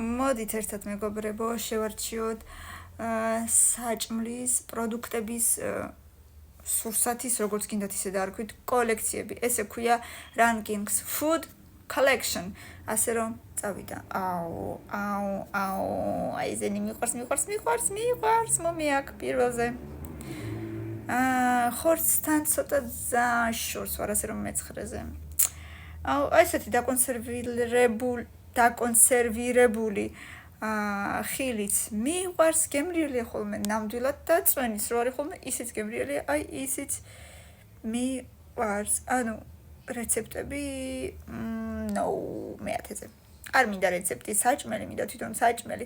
მოდით ერთად მეგობრებო, შევარჩიოთ საჭმლის პროდუქტების სურსათის, როგორც გინდათ ისე დაარქვით, კოლექციები. ესე ქვია Rankings Food Collection. ასე რომ წავიდა. აი ზენი მიყვარს მომი აქ პირველზე. ხორცთან ცოტა ზაშორს ვარ, ასე რომ მეცხრეზე. ესეთი დაკონსერვირებული ხილიც მიყვარს, გემრიელია ხოლმე ნამდვილად და წვენის რო არის ხოლმე ისიც გემრიელია, აი ისიც მიყვარს. ანუ რეცეპტები მეათეზე. არ მინდა რეცეპტი, საჭმელი მინდა თვითონ საჭმელი.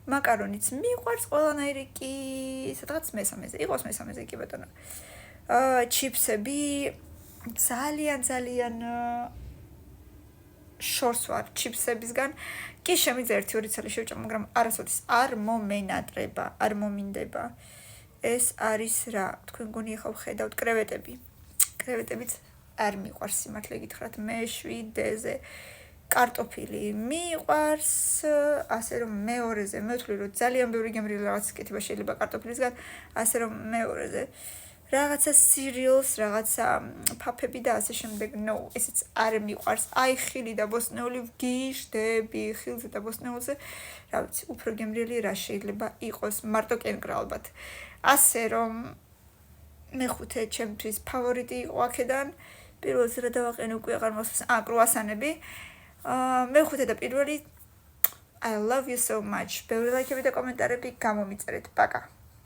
მაკარონიც მიყვარს ყველანაირი კი, სადღაც მესამეზე. იყოს მესამეზე კი ბატონო. ჩიფსები ძალიან შორს ვარ ჩიფსებისგან. კი შემიძლია 1-2 წელი შევჭამ, მაგრამ არასოდეს არ მომენატრება, არ მომინდება. ეს არის რა, თქვენ გონი ახლა ვხედავთ კრევეტები. კრევეტებიც არ მიყვარს სიმართლე გითხრათ, მე 7-ზე. კარტოფილი მიყვარს, ასე რომ მეორეზე, მე ვთვლი რომ ძალიან ბევრი გემრიელი რაღაც კეთება შეიძლება კარტოფილისგან, ასე რომ მეორეზე. რაღაცა cereals, რაღაცა ფაფები და ასე შემდეგ. ესეც არ მიყვარს. აი ხილი და ბოსტნეული ვგიშდები, ხილზე და ბოსტნეულზე. რა ვიცი, უფრო გემრიელი რა შეიძლება იყოს, მარტო კენკრა ალბათ. ასე რომ მეხუთე ჩემთვის ფავორიტი იყო აქედან. პირველზე რა დავაყენე უკვე აღარ მოსწონს. კრუასანები. მეხუთე და პირველი I love you so much. ბევრი ლაიქები და კომენტარები გამომიწერეთ. პაკა.